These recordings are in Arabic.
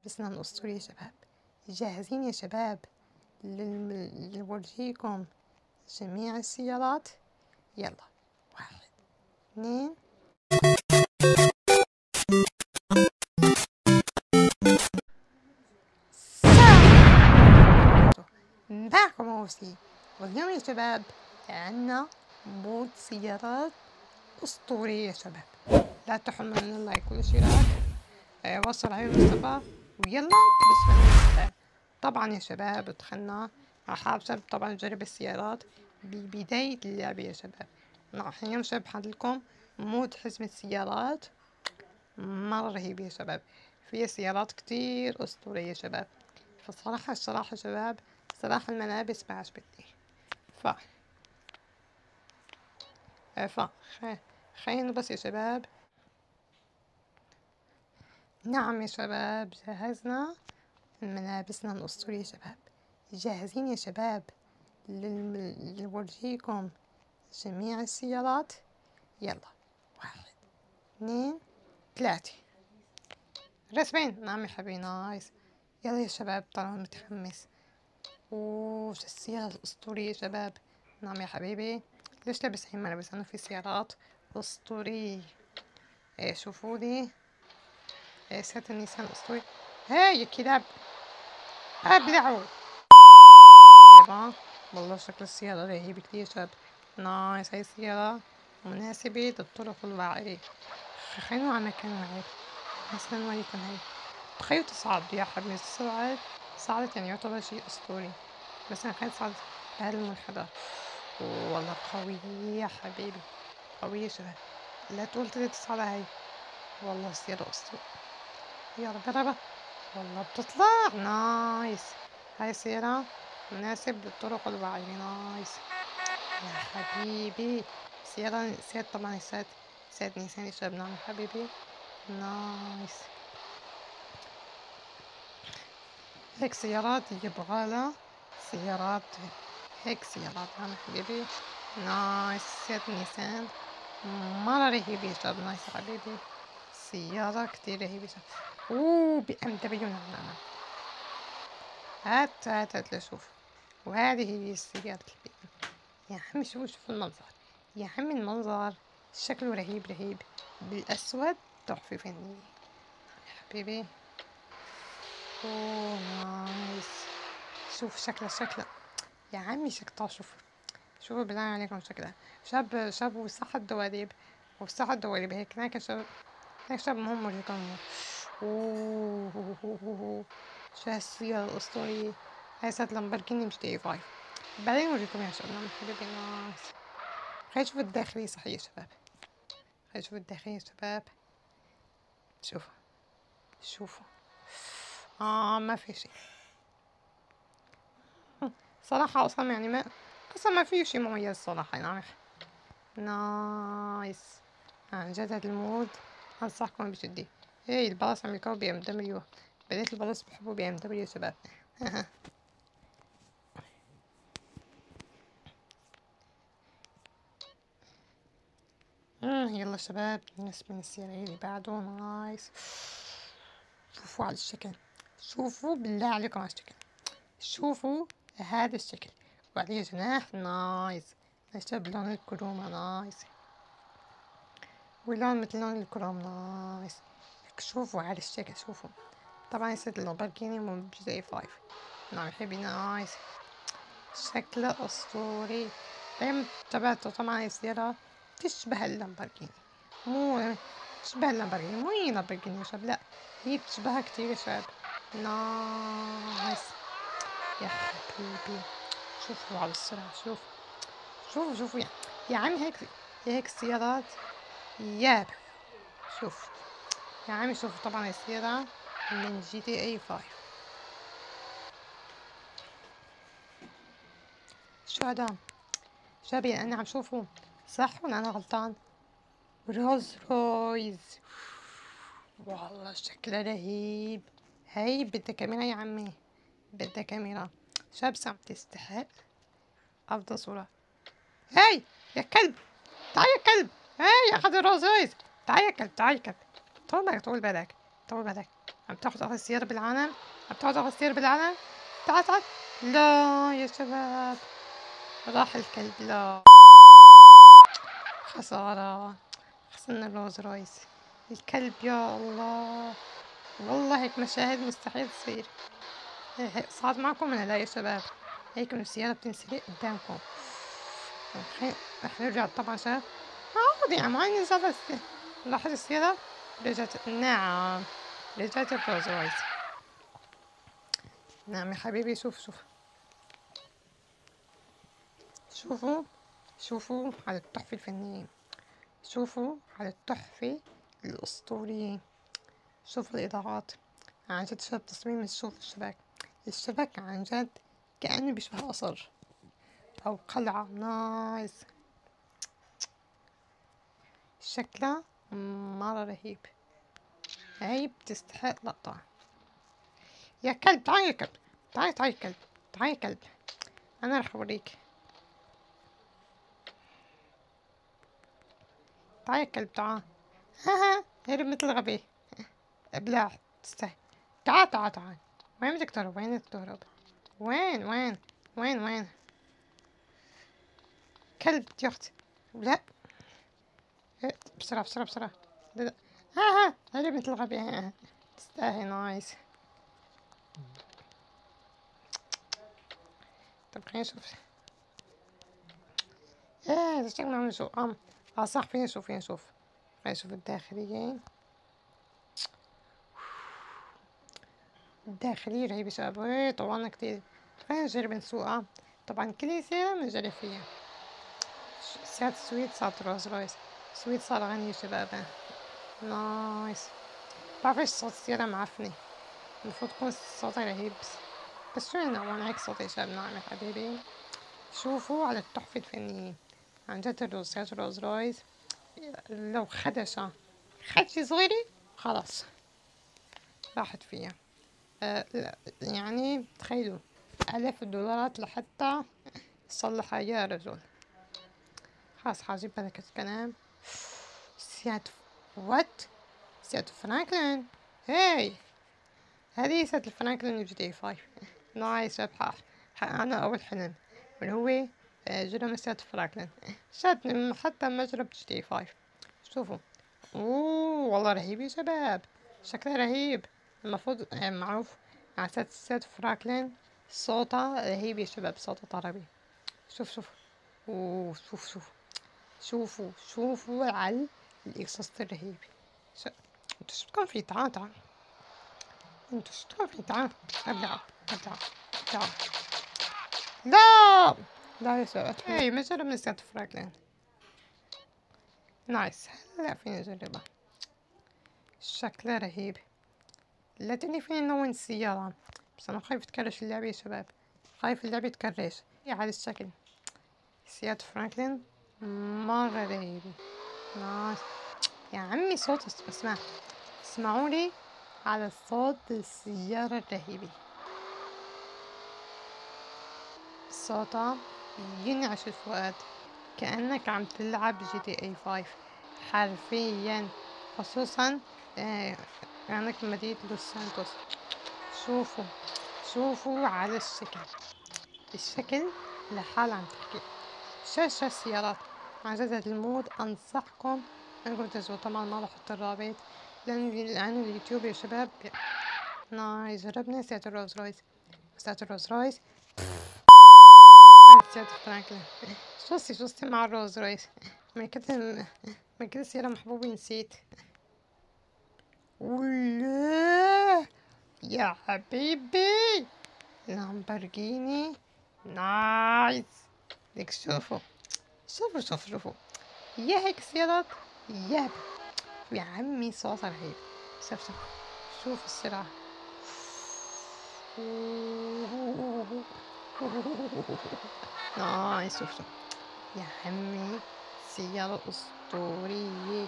بسنا الأسطوري يا شباب، جاهزين يا شباب لورجيكم جميع السيارات. يلا، 1 2 معكم موسي. واليوم يا شباب عنا مود سيارات أسطورية يا شباب. لا تحرمنا اللايك والاشتراك. وصل علي مصطفى ويلا بسم الله. طبعا يا شباب دخلنا حابب طبعا نجرب السيارات ببداية اللعبة يا شباب. اليوم شباب لكم مود حزمة سيارات مرة رهيب يا شباب. فيها سيارات كتير أسطورية يا شباب. فالصراحة الصراحة شباب صراحة الملابس ما عجبتني. ف خلينا بس يا شباب. نعم يا شباب جهزنا ملابسنا الأسطورية يا شباب. جاهزين يا شباب لورجيكم جميع السيارات. يلا، 1 2 3 رسمين. نعم يا حبيبي نايس. يلا يا شباب طالما متحمس. وش السيارة الأسطورية يا شباب. نعم يا حبيبي. ليش لابس هاي ملابس؟ أنا في سيارات أسطورية. شوفوا لي. سيارة النيسان الأسطوري. هاي يا كلاب ابلعوا. يابا والله شكل السيارة رهيب كتير شباب. نايس. هاي السيارة مناسبة للطرق الوعرة. خلينا على مكان وعر. مثلا نوريكم هاي. تخيلوا تصعد يا حبيبي. صعدت يعني يعتبر شي أسطوري. بس أنا خلينا تصعد بهذا المنحدر. والله قوية يا حبيبي، قوية شباب. لا تقول تقدر تصعد هاي. والله السيارة أسطوري. يلا جربها. والله بتطلع نايس. هاي السيارة مناسب للطرق الوعرة. نايس يا حبيبي. سيارة طبعا سيارة نيسان يا شباب. نعم حبيبي نايس. هيك سيارات يبغالها سيارات. هيك سيارات. نعم حبيبي نايس. سيارة نيسان مرة رهيبة يا شباب. نايس يا حبيبي. سيارة كتير رهيبة يا شباب. BMW. نعم نعم. هات لشوف. وهذه هي السيارة يا عمي. شوف المنظر يا عمي. المنظر شكله رهيب بالأسود. تحفة فنية يا حبيبي. نايس. شوف شكله يا عمي. شكلها شوفوا بالله عليكم شكلها. شاب وصح الدواليب هيك. هناك شاب مهم وريكم. شو هالسيارة الأسطورية. هاي سيارة لامبورجيني مش دي 5. بعدين اوريكم يا شباب. نعم حبيبي نايس. خلينا نشوف الداخلية صحيح يا شباب. خلينا نشوف الداخلية يا شباب. شوفوا. ما في شي صراحة. أصلا يعني ما في شي مميز صراحة. يعني نايس. عن جد هاد المود أنصحكم بجدي. هي الباص عم يركبوا BMW. بداية الباص بحبوا BMW يا شباب. يلا شباب نسمع السيارة اللي بعده. نايس. شوفوا على الشكل. شوفوا بالله عليكم على الشكل. شوفوا هذا الشكل وعليه جناح. نايس. شباب لون الكرومة. نايس. ولون مثل لون الكروم. نايس. شوفوا على الشكل. شوفوا طبعا يصير اللامبورجيني مش زي 5. نعم حبي نايس. شكله أسطوري. دايما تبعته طبعا السيارة تشبه اللامبورجيني. مو تشبه اللامبورجيني. مو هي لامبورجيني يا شباب. لا هي بتشبهها كتير يا شباب. نايس يا حبيبي. شوفوا على السرعة. شوفوا يا عمي. هيك السيارات ياب. شوف يا عمي. شوف طبعا السيارة من GTA 5. شو هذا شبيه. أنا عم شوفه صح ولا أنا غلطان؟ روز رويز. والله شكله رهيب. هاي بدها كاميرا يا عمي. بدها كاميرا. شابسة تستحق أفضل صورة. هاي يا كلب. تعال يا كلب. هاي أخذ الروز رويز. تعال يا كلب. طول بالك. عم تاخد أغلى سيارة بالعالم، عم تاخد أغلى سيارة بالعالم. تعال تعال. لا يا شباب، راح الكلب. لا، خسارة، خسرنا الرولز رويس. الكلب، يا الله، والله هيك مشاهد مستحيل تصير. صارت معكم ولا لا يا شباب؟ هيك السيارة بتنسرق قدامكم. رح نرجع طبعا شباب. عادي يا عم، هاي نزلت. لاحظ السيارة رجعت. نعم، رجعت الرولز رويس. نعم يا حبيبي. شوف شوف، شوفوا شوفوا على التحفة الفنية، شوفوا على التحفة الأسطورية. شوفوا الإضاءات، عن جد شباب تصميم. شوف الشباك، الشباك عن جد كأنه بيشبه قصر أو قلعة. نايس، شكلها مرة رهيب. هاي بتستحق لقطة. يا كلب تعال، يا كلب تعال، تعال يا كلب، تعال يا كلب، أنا رح أوريك. تعال يا كلب تعال. ها هرب مثل غبي. ابلع، تستحي. تعال تعال تعال. وين بدك تهرب؟ وين بدك تهرب؟ وين وين وين وين؟ كلب يا أختي. لا، بسرعة بسرعة بسرعة. لا. ها هرب مثل غبي. تستاهي. نايس. طب خلينا نشوف. ايه شكلنا عم نشوف. صح، فينا نشوف، فينا نشوف. خلينا نشوف الداخلية. الداخلية رهيبة شباب. ايه طولنا كتير. خلينا نجرب نسوقها. طبعا كل سيارة بنجرب فيها. سيارة السويد صارت روز رويس. السويد صار غني شباب. نايس. بعرفش صوت السيارة معفنة، المفروض تكون صوتها رهيب. بس شو هنا وانا هيك صوتي شاب. نعم يا حبيبي. شوفوا على التحفة الفنية. عن جد الروسيات روز رويس لو خدشة خدشة صغيرة خلاص راحت فيها. يعني تخيلوا $1000 لحتى تصلحها يا رجل. خلاص حاجيب هذاك الكلام. سيادة وات سيادة فرانكلين. هاي هذه سيادة الفرانكلين جي تي 5. نايس. أنا أول حلم اللي هو جرم سيادة فرانكلين. شاد حتى ما جربت جي تي 5. شوفوا. اوه والله رهيب يا شباب، شكلها رهيب. المفروض معروف عن سيادة فرانكلين صوتها رهيب يا شباب، صوتها طربي. شوف شوف. اوه شوف شوف. شوفوا على الإكسوس الرهيب. انتو شو بدكم فيه؟ تعال تعال. انتو شو بدكم فيه؟ تعال. ابلع ابلع ابلع. لا لا يا شباب. هاي ما جربنا سيادة فرانكلين. نايس. هلا فيني نجربها، شكلها رهيب. لا تاني فيني نلون السيارة، بس أنا خايف تكرش اللعبة يا شباب، خايف اللعبة تكرش. على الشكل سيارة فرانكلين مرة رهيبة. نايس يا عمي. صوت اسمعولي على صوت السيارة الرهيبة. صوتها ينعش الفؤاد، كأنك عم تلعب جي تي اي 5 حرفيا. خصوصا كأنك مدينة لوس سانتوس. شوفوا شوفوا على الشكل لحال عم تحكي. شاشة السيارات عن جد هاد المود أنصحكم أنكم تجربوا. طبعا ما بحط الرابط لأن اليوتيوب يا شباب. نايس. جربنا سيارة الرولز رويس. سيارة الرولز رويس. سيارة فرانكلين. شو مع الرولز رويس. من كده سيارة محبوبة نسيت. ولا يا حبيبي لامبرجيني. نايس. ليك شوفوا شوفوا يا هيك سيارات يا عمي صوتها رهيب. شوف شوف السرعة. نايس. شوف يا عمي سيارة أسطورية.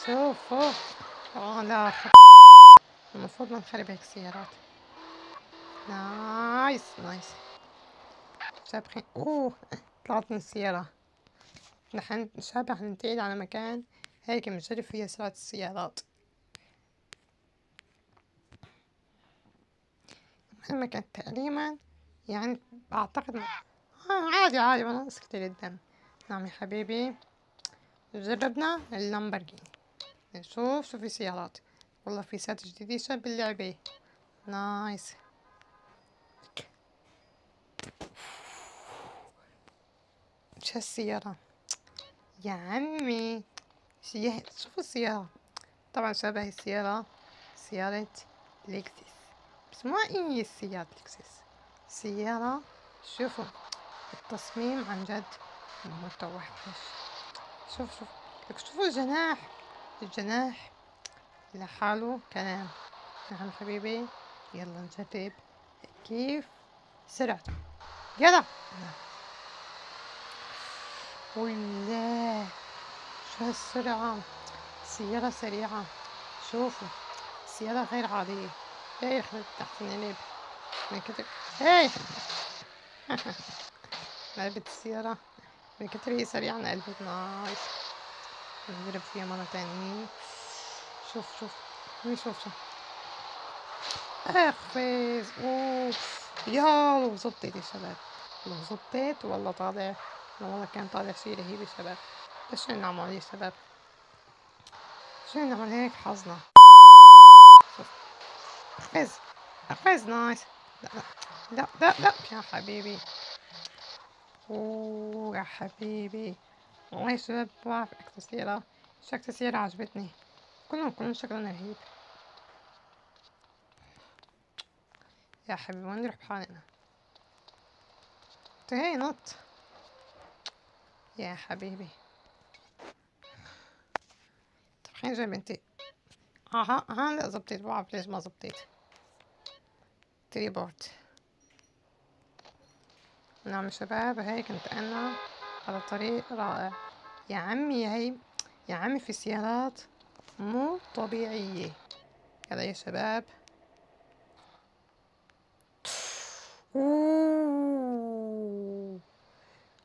شوفوا. لا المفروض ما نخرب هيك سيارات. نايس. شابخين. طلعت من السيارة. نحن شابح ننتقل على مكان هيك بنجرب فيه سرعة السيارات. مهما كانت تقريبا يعني أعتقد عادي عادي وناقص كتير الدم. نعم يا حبيبي، جربنا اللامبرجيني. نشوف شو في سيارات. والله في سات جديدة باللعبة. نايس. شو هالسيارة يا عمي؟ شوفوا السيارة. طبعا شبه السيارة، سيارة لكسس، بس ما هي السيارة لكسس. سيارة، شوفوا التصميم عن جد متوحش. شوف لك، شوفوا الجناح، الجناح لحاله كلام. نعم حبيبي، يلا نجرب كيف سرعته. يلا. ولا شو هالسرعة، سيارة سريعة. شوفوا سيارة غير عادية. هاي دخلت تحت القلب من كتر هاي قلبت السيارة من كتر هي سريعة انقلبت. نايس. نضرب فيها مرة تانية. شوف شوف اخفز. اوف يا لو زبطت يا شباب، لو زبطت والله طالع، والله كان طالع شي رهيب يا شباب. بس شو نعمل يا شباب، شو نعمل، هيك حظنا. شوف اخفز نايس. لا يا حبيبي. اوه يا حبيبي، والله يا شباب بعرف اكتر سيارة، شو اكتر سيارة عجبتني. كلهم شكلهم رهيب. يا حبيبي وين نروح بحالنا. هي نط يا حبيبي. طب خلينا نجرب انتي. ها لا زبطيت، بعرف ليش ما زبطيت. تريبورت. نعم يا شباب، هيك انتقلنا على طريق رائع. يا عمي هي، يا عمي في سيارات مو طبيعية. يلا يا شباب. اوه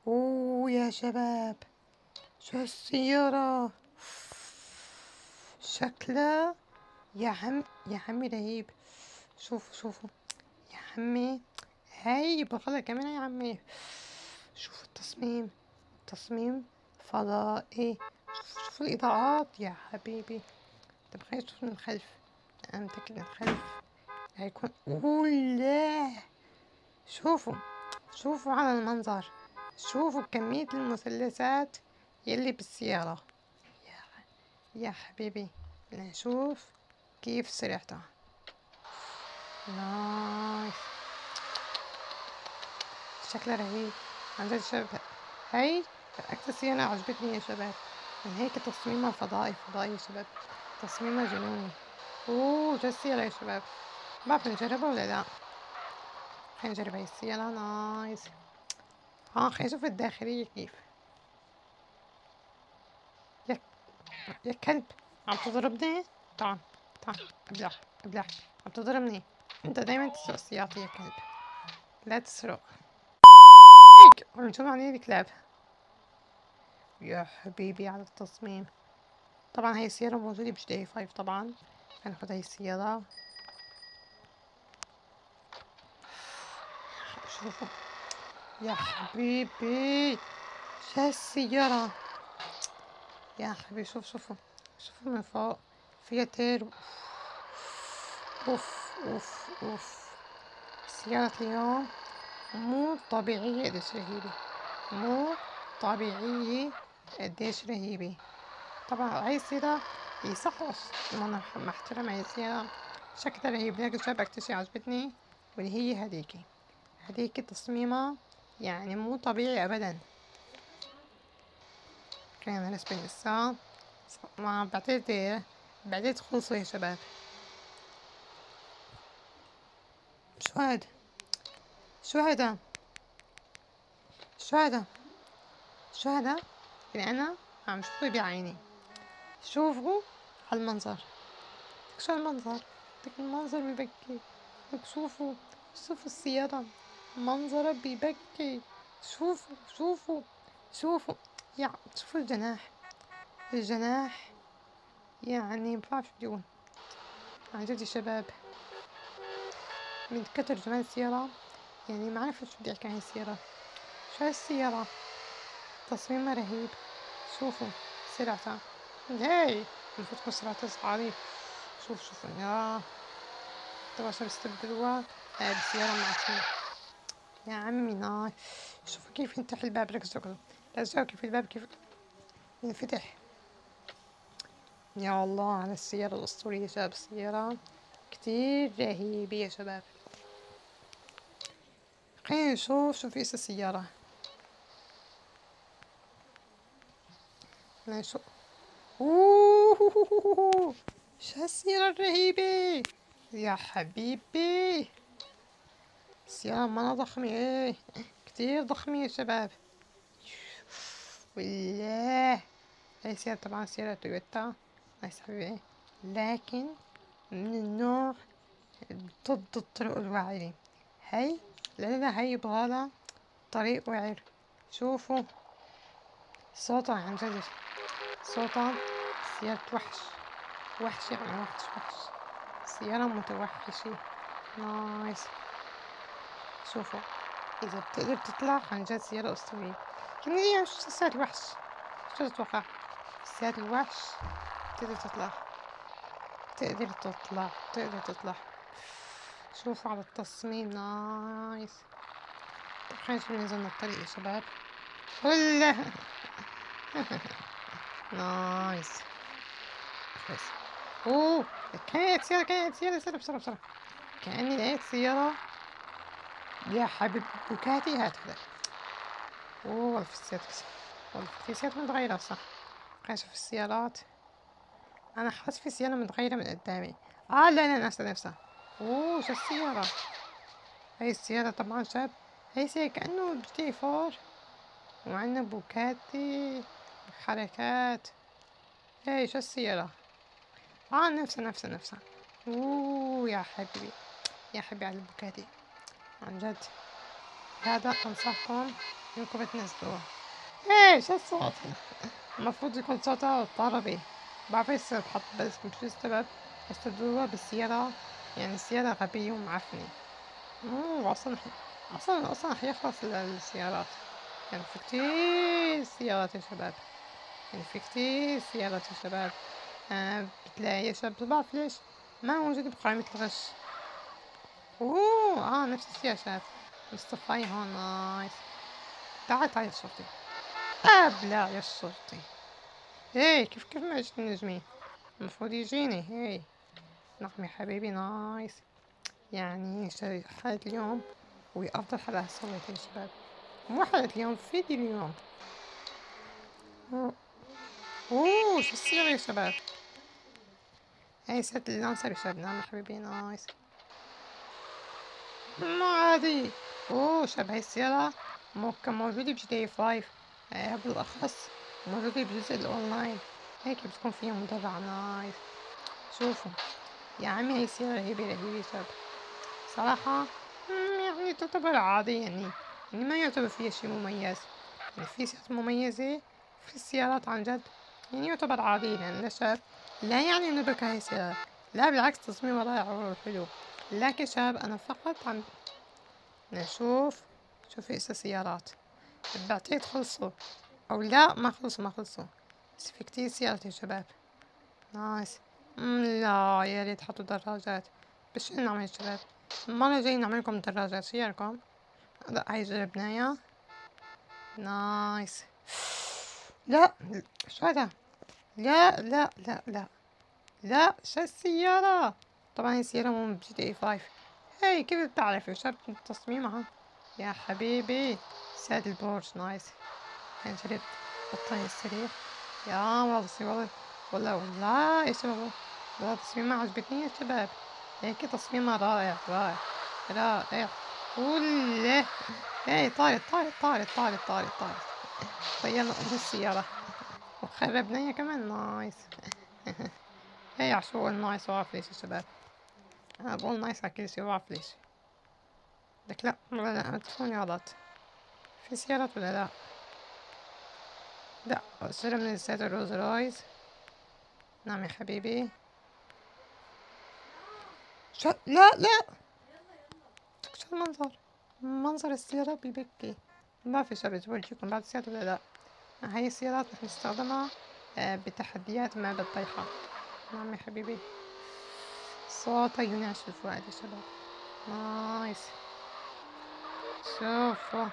اوه يا شباب، شو هالسيارة، شكلها يا عمي رهيب. شوفوا يا عمي، هاي بغلى كمان يا عمي. شوف التصميم، تصميم فضائي. شوف الإضاءات يا حبيبي. طب خلينا نشوف من الخلف. أنا متأكد من الخلف هيكون لا. شوفوا على المنظر، شوفوا كمية المثلثات يلي بالسيارة. يا حبيبي نشوف كيف سرعتها. نايس، شكلها رهيب عن جد شباب. هاي أكتر سيارة عجبتني يا شباب، من هيك تصميمها فضائي يا شباب، تصميمها جنوني. اوه جد السيارة يا شباب، بعرف نجربها ولا لا. خلينا نجرب هاي السيارة. نايس. خلينا نشوف الداخلية كيف. يا يا كلب، عم تضربني. تعال ابلع. عم تضربني. انت دايما تسرق سيارتي يا كلب، لا تسرق. هيك عم نشوف عليه الكلاب. يا حبيبي على التصميم. طبعا هاي السيارة موجودة بجي تي 5 طبعا. هناخد هاي السيارة. شوفوا يا حبيبي، شو هالسيارة يا حبيبي. شوفوا من فوق فيها تير. اوف سيارة اليوم مو طبيعية قديش رهيبة، مو طبيعية قديش رهيبة. طبعا هاي السيارة هي صح، أنا محترمة هاي السيارة، شكلها رهيب. لكن شباب أكتر شي عجبتني واللي هي هديكي تصميمها يعني مو طبيعي أبدا. خلينا نسبة الساعة ما بعتقد خلصوا يا شباب. شو هاد شو هذا شو هذا يعني أنا عم شوفه بعيني. شوفوا هالمنظر، شو هالمنظر، المنظر ببكي. لك شوفوا السيارة، منظرها ببكي. شوفوا يا شوفوا الجناح يعني مبعرف شو بدي أقول عن جد يا شباب. من كتر جمال السيارة يعني ما أعرف شو بدي أحكي عن السيارة. شو هالسيارة، تصميمها رهيب. شوفوا سرعتها، هاي المفروض تكون سرعتها صعبة. شوفوا يا طبعا عشان بيستبدلوها بسيارة معفنة. يا عمي ناي، شوفوا كيف ينفتح الباب، ركزوا كيف الباب كيف ينفتح. يا الله على السيارة الأسطورية يا شباب، السيارة كتير رهيبة يا شباب. خلينا نشوف شو في السيارة. خلينا نشوف. اوه شو هالسيارة الرهيبة يا حبيبي. السيارة مرة ضخمة، ايه كتير ضخمة يا شباب. والله هاي سيارة طبعا سيارة تويوتا نايس حبيبي، لكن من النوع ضد الطرق الوعرة. هاي لا هاي يبغالها طريق وعر. شوفوا صوتها عن جد، صوتها سيارة وحش يعني وحش. سيارة متوحشة نايس. شوفوا إذا بتقدر تطلع عن جد سيارة أسطورية. يعني هي مش سيارة الوحش، شو تتوقع؟ سيارة الوحش تقدر تطلع. شوفوا على التصميم نايس. طب خلينا نشوف ننزل من الطريق يا شباب. ولا نايس بس. اوه كانت سيارة بسرعة. كأني لقيت سيارة يا حبيب بوكاتي. هات اوه والله في سيارات متغيرة صح. خلينا نشوف السيارات. انا حاسس في سيارة متغيرة من قدامي. لا نفسها. اوه شو السيارة. هاي السيارة طبعا شاب، هاي سيارة كأنه جي فور، وعندنا بوكاتي حركات. هاي شو السيارة. نفسها. اوه يا حبيبي على البوكاتي عن جد. هذا انصحكم انكم تنزلوه. ايه شو الصوت. المفروض يكون صوتها طربي. بعرف يصير بحط بس مش السبب استبدلوها بالسيارة. يعني السيارة غبية ومعفنة. اصلا حيخلص السيارات. يعني في كتير سيارات يا شباب. بتلاقي يا شباب بعرف ليش ما موجود بقائمة الغش. نفس السيارة شاف مصطفى هون نايس. تعال يا شرطي. ابلع يا شرطي. هي كيف ما اجت النجمي. المفروض يجيني هي. نعم يا حبيبي نايس. يعني حلقة اليوم وهي أفضل حلقة سويتها يا شباب. مو حلقة اليوم، فيديو اليوم. شو السيارة يا شباب. هاي سيارة اللانسر يا شباب. نعم يا حبيبي نايس. ما عادي. شباب هاي السيارة كان موجودة بجي 5 بالأخص موجودة بجزء الأونلاين. هيك بتكون فيها مدرعة نايس. شوفوا يا عمي هاي السيارة رهيبة يا شباب صراحة. يعني تعتبر عادي يعني ما يعتبر فيها شي مميز. يعني في سيارات مميزة في السيارات عن جد. يعني يعتبر عادي لأن الشباب لا يعني إنه بكره هاي السيارة، لا بالعكس تصميمها رائع وحلو. لكن شباب أنا فقط عم نشوف في سيارات بعتقد خلصوا أو لا ما خلصوا. بس في كتير سيارات يا شباب نايس. لا يا ريت حطوا دراجات. بس شو نعمل يا شباب المرة الجاية نعملكم دراجات. شو رأيكم؟ لا هاي جربناها نايس. لا شو هذا. لا شو السيارة. طبعا هي السيارة مو جي تي اي 5. هاي كيف بتعرف شو تصميمها يا حبيبي. ساد البورش نايس. هاي جربت بطارية السريع. يا والله يا شباب والله تصميمها عجبتني يا شباب. هيك تصميمها رائع. ولا هاي طارت. طيرنا أم السيارة وخربنا هي كمان نايس. هي عشو نايس وعفليش يا شباب. أنا بقول نايس على كل شي وعفليش. لك لا لا تفهمني غلط. في سيارات ولا لا اشتري من السيارة الروز رويز. نعم يا حبيبي. لا شوف المنظر، منظر السيارة بيبكي. ما في شي بورجيكم بعد السيارة ولا لا. هاي السيارات رح نستخدمها بتحديات ما بالطيحة. نعم يا حبيبي، صوتها ينعش الفؤاد يا شباب. نايس. شوفوا،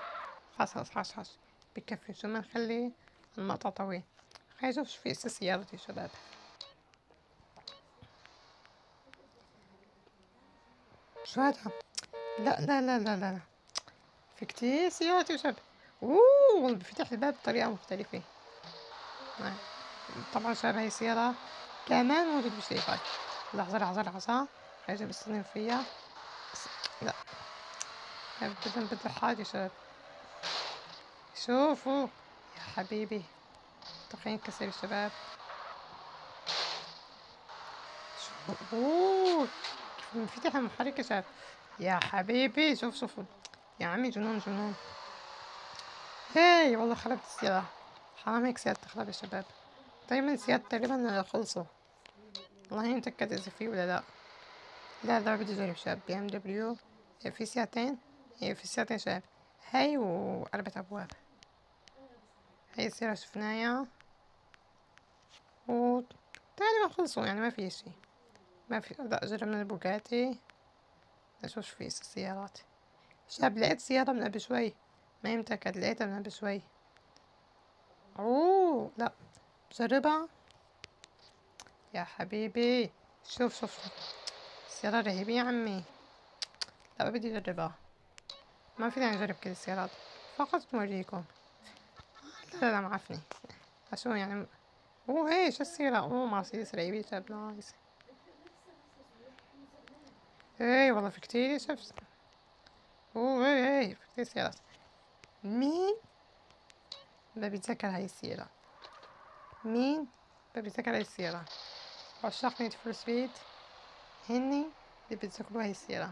حش بكفي، شو ما نخلي المقطع طويل. خلينا نشوف شو في سيارة يا شباب. شو هذا؟ لا لا لا لا لا، في كتير سيارات يا شباب. اوه، بفتح الباب بطريقة مختلفة. نعم. طبعا شباب هاي السيارة كمان موجود بشريفات. لحظة هاي بستخدم فيها. لا، بدها حاجة يا شباب. شوفوا يا حبيبي، طاقين كسر يا شباب. اوه، كيف انفتح المحرك يا شباب. يا حبيبي شوفوا، يا عمي جنون. هاي والله خربت السيارة. حرام هيك سيارة تخرب يا شباب. دايما السيارات تقريبا خلصوا. والله اني متأكد اذا في ولا لا. لا بدي اجرب شباب. بي ام دبليو في سيارتين. في سيارتين شباب، هاي و4 ابواب. هاي السيارة شفناها و تقريبا خلصوا، يعني ما في اشي. ما في. لا، جربنا البوجاتي. نشوف شو في السيارات. شاب لقيت سيارة من قبل شوي، ما متأكد، لقيتها من قبل شوي. اوه لا، بجربها يا حبيبي. شوف السيارة رهيبة يا عمي. لا بدي اجربها. ما فينا نجرب كل السيارات، فقط نوريكم. لا معفني. شو يعني؟ اوه هي شو السيارة؟ اوه مرسيدس رهيبة شاب. نايس. ايه والله في كتير شفت. اوه ايه في كتير سيارات. مين ما بيتذكر هاي السيارة؟ مين ما بيتذكر هاي السيارة؟ عشاق نيد فور سبيد هني اللي بيتذكروا هاي السيارة.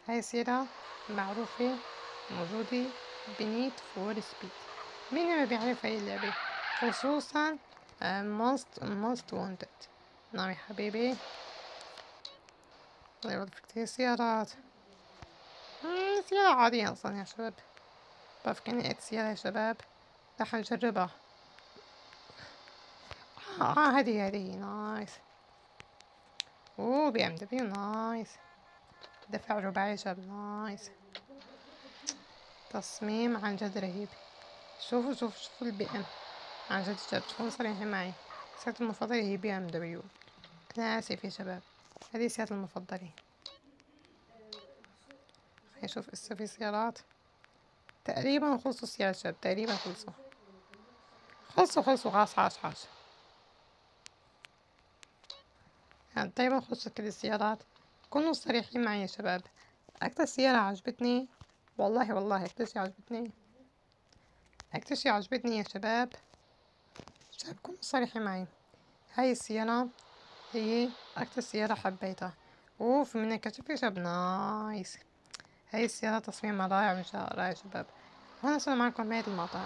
هاي السيارة معروفة، موجودة بنيد فور سبيد. مين ما بيعرف هاي اللعبة؟ خصوصا most wanted. نعم يا حبيبي. والله في كتير سيارات. سيارة عادية أصلا يا شباب. بعرف كأني لقيت سيارة يا شباب، رح نجربها. هذه نايس. اوه بي ام دبليو نايس. دفع رباعي يا شباب. نايس. تصميم عن جد رهيب. شوفوا البي ام. عن جد شباب، تكونوا صريحين معي. سيارتي المفضلة هي بي ام دبليو. أنا آسف يا شباب، هذه سيارتي المفضلة. نشوف إسا في سيارات. تقريبا خلصوا السيارات شباب، تقريبا خلصوا خلاص. حاش يعني تقريبا خلصت كل السيارات. كونوا صريحين معي يا شباب. أكتر سيارة عجبتني، والله أكتر شي عجبتني يا شباب كونوا صريحين معي. هاي السيارة هي أكتر سيارة حبيتها. في منها كشف يا شباب. نايس. هاي السيارة تصميمها رائع يا شباب. هون وصلنا معكم بنهاية المقطع.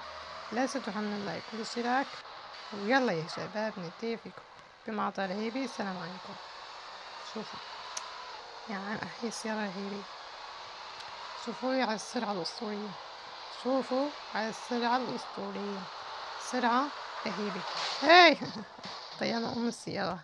لا تنسوا تحملوا اللايك والاشتراك، ويلا يا شباب ننتهي فيكم بمقطع رهيبي. السلام عليكم. شوفوا يعني هاي السيارة رهيبة. شوفوا لي على السرعة الأسطورية. سرعة رهيبة. هاي طيارة السيارة.